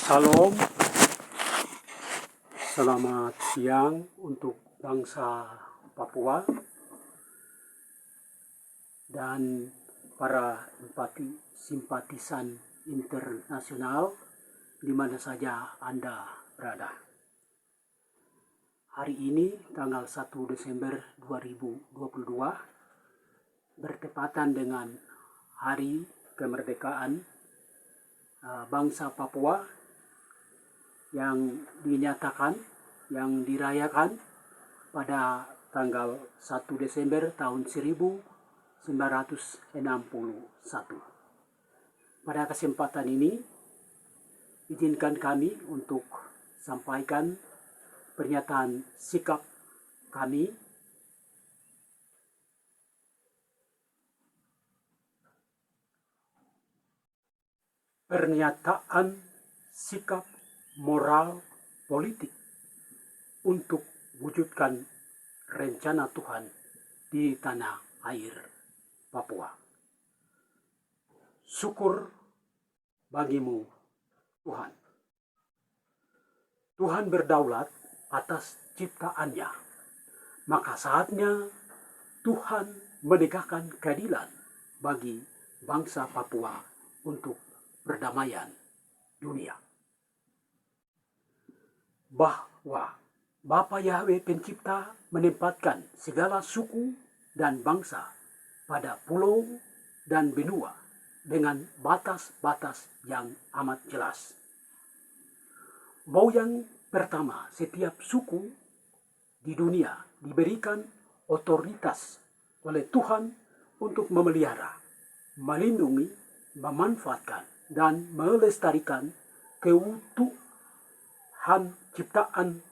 Salam, selamat siang untuk bangsa Papua dan para simpatisan internasional di mana saja Anda berada. Hari ini tanggal 1 Desember 2022 bertepatan dengan Hari Kemerdekaan bangsa Papua yang dinyatakan, yang dirayakan pada tanggal 1 Desember tahun 1961. Pada kesempatan ini, izinkan kami untuk sampaikan pernyataan sikap kami pernyataan sikap moral politik untuk wujudkan rencana Tuhan di tanah air Papua. Syukur bagimu Tuhan. Tuhan berdaulat atas ciptaannya. Maka saatnya Tuhan menegakkan keadilan bagi bangsa Papua untuk perdamaian dunia. Bahwa Bapa Yahweh Pencipta menempatkan segala suku dan bangsa pada pulau dan benua dengan batas-batas yang amat jelas. Bahwa yang pertama, setiap suku di dunia diberikan otoritas oleh Tuhan untuk memelihara, melindungi, memanfaatkan, dan melestarikan keutuhan ciptaan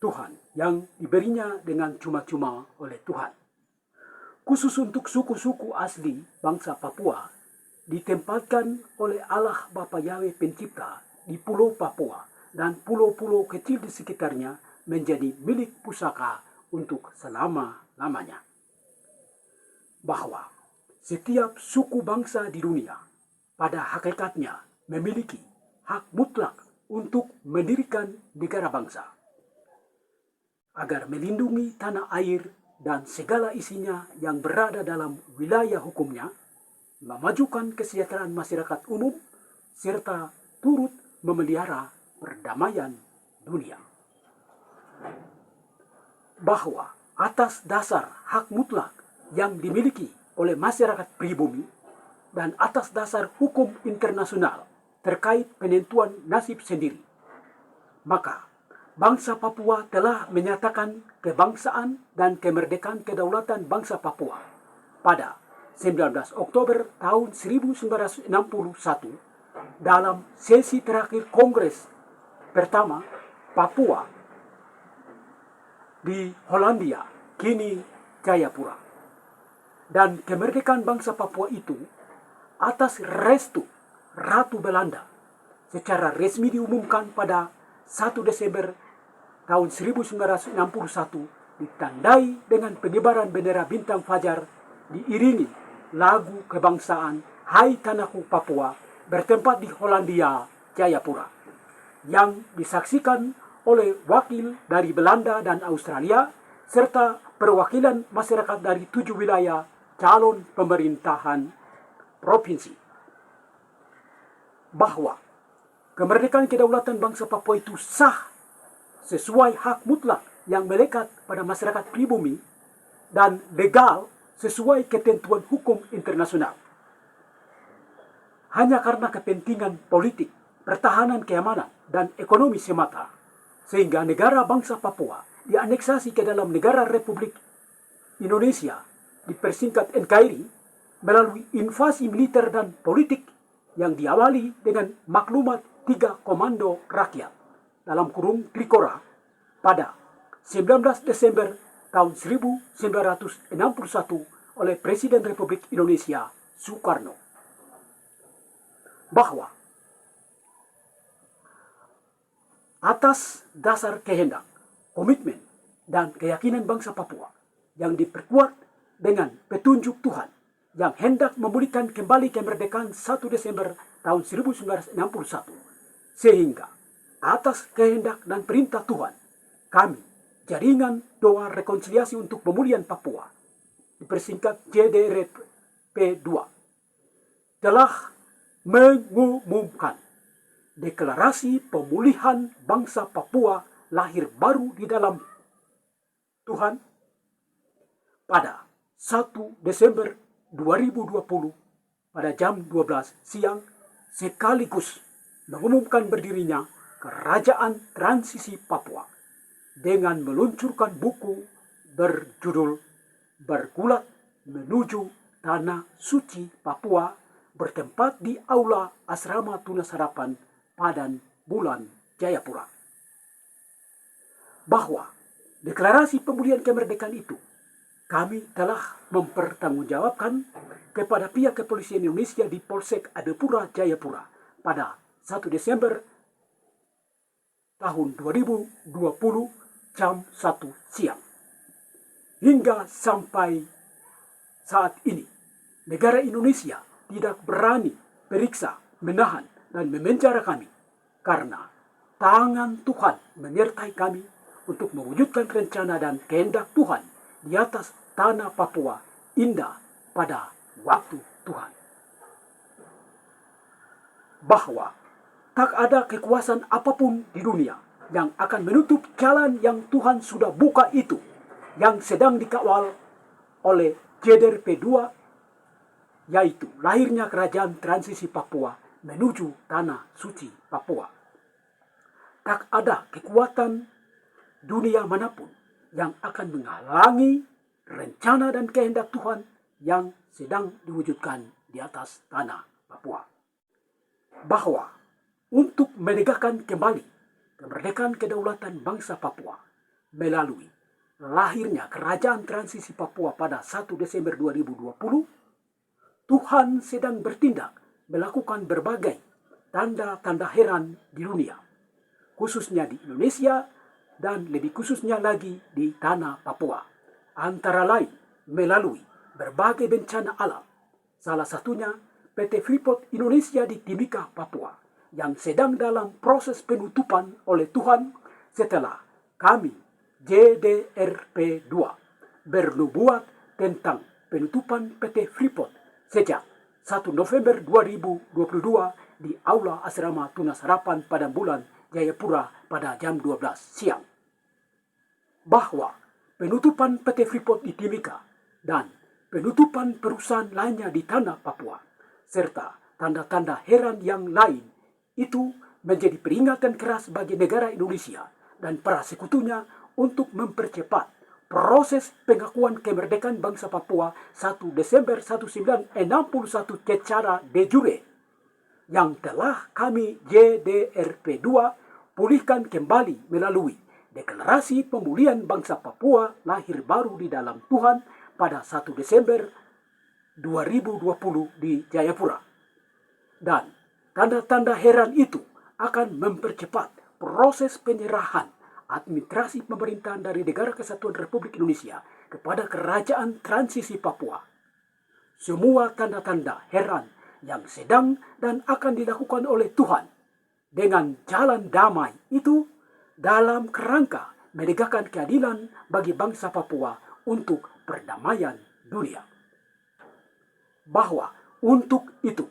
Tuhan yang diberinya dengan cuma-cuma oleh Tuhan. Khusus untuk suku-suku asli bangsa Papua ditempatkan oleh Allah Bapa Yahweh Pencipta di Pulau Papua dan pulau-pulau kecil di sekitarnya menjadi milik pusaka untuk selama-lamanya. Bahwa setiap suku bangsa di dunia pada hakikatnya memiliki hak mutlak untuk mendirikan negara bangsa, agar melindungi tanah air dan segala isinya yang berada dalam wilayah hukumnya, memajukan kesejahteraan masyarakat umum, serta turut memelihara perdamaian dunia. Bahwa atas dasar hak mutlak yang dimiliki oleh masyarakat pribumi dan atas dasar hukum internasional terkait penentuan nasib sendiri, maka bangsa Papua telah menyatakan kebangsaan dan kemerdekaan kedaulatan bangsa Papua pada 19 Oktober tahun 1961 dalam sesi terakhir Kongres pertama Papua di Hollandia, kini Jayapura. Dan kemerdekaan bangsa Papua itu atas restu Ratu Belanda secara resmi diumumkan pada 1 Desember tahun 1961, ditandai dengan pengibaran bendera bintang fajar diiringi lagu kebangsaan Hai Tanahku Papua bertempat di Hollandia, Jayapura, yang disaksikan oleh wakil dari Belanda dan Australia serta perwakilan masyarakat dari 7 wilayah calon pemerintahan provinsi. Bahwa kemerdekaan kedaulatan bangsa Papua itu sah sesuai hak mutlak yang melekat pada masyarakat pribumi dan legal sesuai ketentuan hukum internasional. Hanya karena kepentingan politik, pertahanan keamanan, dan ekonomi semata, sehingga negara bangsa Papua dianeksasi ke dalam negara Republik Indonesia, dipersingkat NKRI, melalui invasi militer dan politik yang diawali dengan maklumat 3 Komando Rakyat dalam kurung Trikora pada 19 Desember tahun 1961 oleh Presiden Republik Indonesia Soekarno. Bahwa atas dasar kehendak, komitmen, dan keyakinan bangsa Papua yang diperkuat dengan petunjuk Tuhan yang hendak memulihkan kembali kemerdekaan 1 Desember tahun 1961 Sehingga atas kehendak dan perintah Tuhan, kami, Jaringan Doa Rekonsiliasi untuk Pemulihan Papua, dipersingkat JDRP2, telah mengumumkan deklarasi pemulihan bangsa Papua lahir baru di dalam Tuhan pada 1 Desember 2020 pada jam 12 siang, sekaligus mengumumkan berdirinya Kerajaan Transisi Papua dengan meluncurkan buku berjudul Bergulat Menuju Tanah Suci Papua, bertempat di Aula Asrama Tunas Harapan, Padan Bulan, Jayapura. Bahwa deklarasi pemulihan kemerdekaan itu kami telah mempertanggungjawabkan kepada pihak kepolisian Indonesia di Polsek Adepura, Jayapura pada 1 Desember tahun 2020 jam 1 siang. Hingga sampai saat ini, negara Indonesia tidak berani periksa, menahan, dan memenjara kami karena tangan Tuhan menyertai kami untuk mewujudkan rencana dan kehendak Tuhan di atas tanah Papua indah pada waktu Tuhan. Bahwa tak ada kekuasaan apapun di dunia yang akan menutup jalan yang Tuhan sudah buka itu, yang sedang dikawal oleh JDRP2, yaitu lahirnya Kerajaan Transisi Papua menuju Tanah Suci Papua. Tak ada kekuatan dunia manapun yang akan menghalangi rencana dan kehendak Tuhan yang sedang diwujudkan di atas tanah Papua. Bahwa untuk menegakkan kembali kemerdekaan kedaulatan bangsa Papua melalui lahirnya Kerajaan Transisi Papua pada 1 Desember 2020, Tuhan sedang bertindak melakukan berbagai tanda-tanda heran di dunia, khususnya di Indonesia dan lebih khususnya lagi di tanah Papua, antara lain melalui berbagai bencana alam, salah satunya PT Freeport Indonesia di Timika, Papua, yang sedang dalam proses penutupan oleh Tuhan setelah kami JDRP2 bernubuat tentang penutupan PT Freeport sejak 1 November 2022 di Aula Asrama Tunas Harapan Padan Bulan, Jayapura pada jam 12 siang. Bahwa penutupan PT Freeport di Timika dan penutupan perusahaan lainnya di tanah Papua serta tanda-tanda heran yang lain itu menjadi peringatan keras bagi negara Indonesia dan para sekutunya untuk mempercepat proses pengakuan kemerdekaan bangsa Papua 1 Desember 1961 secara de jure yang telah kami JDRP2 pulihkan kembali melalui deklarasi pemulihan bangsa Papua lahir baru di dalam Tuhan pada 1 Desember 2020 di Jayapura. Dan tanda-tanda heran itu akan mempercepat proses penyerahan administrasi pemerintahan dari Negara Kesatuan Republik Indonesia kepada Kerajaan Transisi Papua. Semua tanda-tanda heran yang sedang dan akan dilakukan oleh Tuhan dengan jalan damai itu dalam kerangka menegakkan keadilan bagi bangsa Papua untuk perdamaian dunia. Bahwa untuk itu,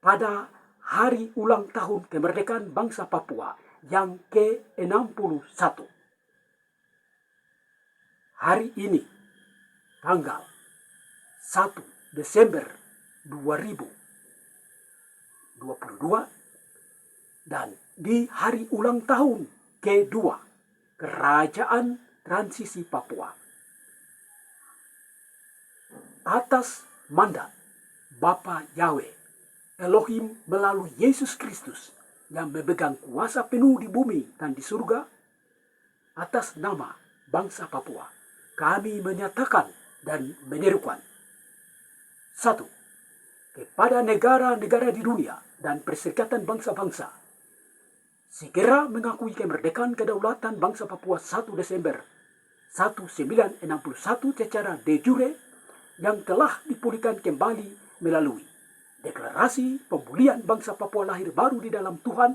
pada hari ulang tahun kemerdekaan bangsa Papua yang ke-61, hari ini, tanggal 1 Desember 2022, dan di hari ulang tahun kedua Kerajaan Transisi Papua, atas mandat Bapa Yahweh Elohim melalui Yesus Kristus yang memegang kuasa penuh di bumi dan di surga, atas nama bangsa Papua, kami menyatakan dan menyerukan: 1. Kepada negara-negara di dunia dan Perserikatan Bangsa-Bangsa, segera mengakui kemerdekaan kedaulatan bangsa Papua 1 Desember 1961 secara de jure yang telah dipulihkan kembali melalui deklarasi pemulihan bangsa Papua lahir baru di dalam Tuhan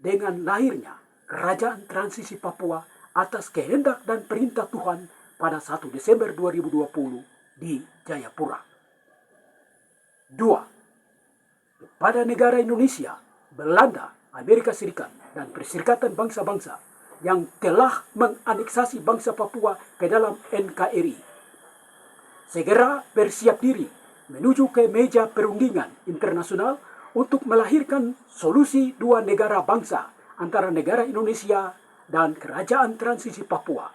dengan lahirnya Kerajaan Transisi Papua atas kehendak dan perintah Tuhan pada 1 Desember 2020 di Jayapura. 2. Kepada negara Indonesia, Belanda, Amerika Serikat, dan Perserikatan Bangsa-Bangsa yang telah menganeksasi bangsa Papua ke dalam NKRI. Segera bersiap diri menuju ke meja perundingan internasional untuk melahirkan solusi dua negara bangsa antara negara Indonesia dan Kerajaan Transisi Papua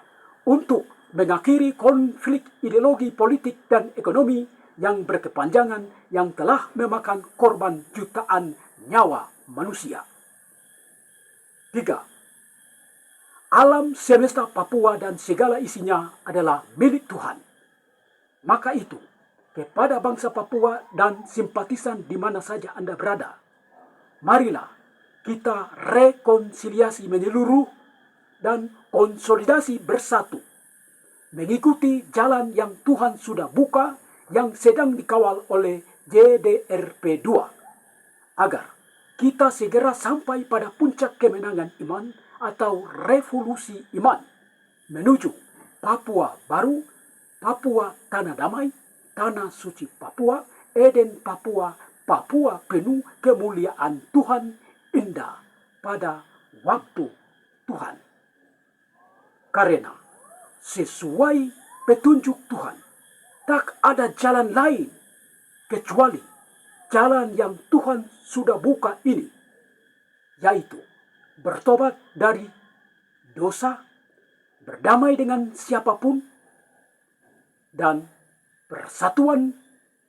untuk mengakhiri konflik ideologi politik dan ekonomi yang berkepanjangan yang telah memakan korban jutaan nyawa manusia. 3. Alam semesta Papua dan segala isinya adalah milik Tuhan. Maka itu, kepada bangsa Papua dan simpatisan di mana saja Anda berada, marilah kita rekonsiliasi menyeluruh dan konsolidasi bersatu, mengikuti jalan yang Tuhan sudah buka yang sedang dikawal oleh JDRP 2, agar kita segera sampai pada puncak kemenangan iman atau revolusi iman menuju Papua baru, Papua tanah damai, tanah suci Papua, Eden Papua, Papua penuh kemuliaan Tuhan, indah pada waktu Tuhan. Karena sesuai petunjuk Tuhan, tak ada jalan lain kecuali jalan yang Tuhan sudah buka ini, yaitu bertobat dari dosa, berdamai dengan siapapun, dan persatuan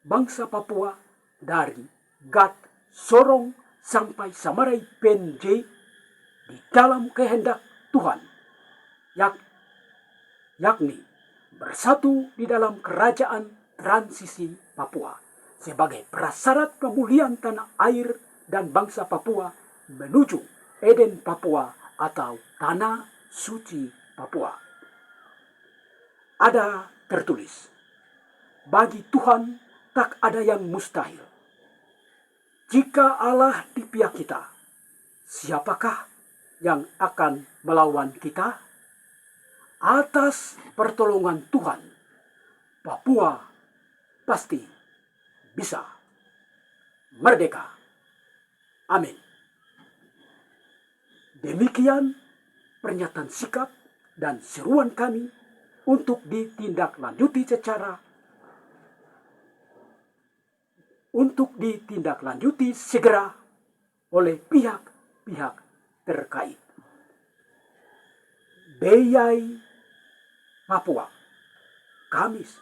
bangsa Papua dari Gat Sorong sampai Samarai Penje di dalam kehendak Tuhan, yakni bersatu di dalam Kerajaan Transisi Papua sebagai prasyarat pemulihan tanah air dan bangsa Papua menuju Eden Papua atau tanah suci Papua. Ada tertulis, bagi Tuhan tak ada yang mustahil. Jika Allah di pihak kita, siapakah yang akan melawan kita? Atas pertolongan Tuhan, Papua pasti bisa merdeka. Amin. Demikian pernyataan sikap dan seruan kami untuk ditindaklanjuti segera oleh pihak-pihak terkait. Beyai Papua, Kamis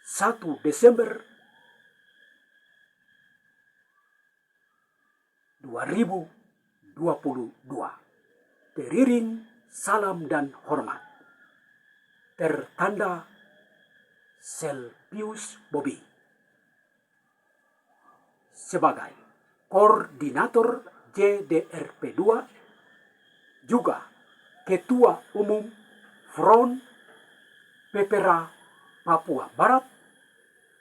1 Desember 2022. Teriring salam dan hormat. Tertanda Selpius Bobi sebagai Koordinator JDRP 2, juga Ketua Umum Front Pepera Papua Barat,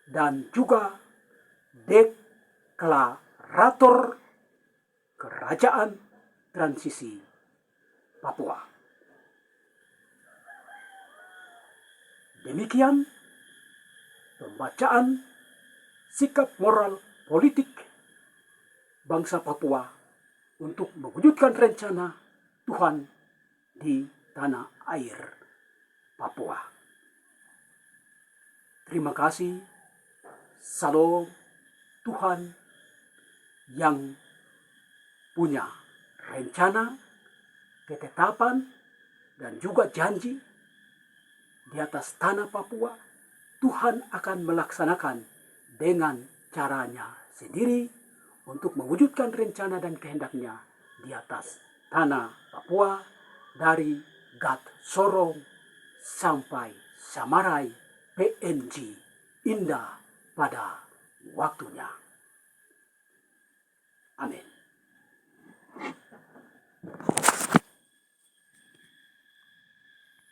dan juga Deklarator Kerajaan Transisi Papua. Demikian pembacaan sikap moral politik bangsa Papua untuk mewujudkan rencana Tuhan di tanah air Papua. Terima kasih. Salam. Tuhan yang punya rencana, ketetapan, dan juga janji di atas tanah Papua, Tuhan akan melaksanakan dengan caranya sendiri untuk mewujudkan rencana dan kehendaknya di atas tanah Papua, dari Gat Sorong sampai Samarai PNG, indah pada waktunya. Amin.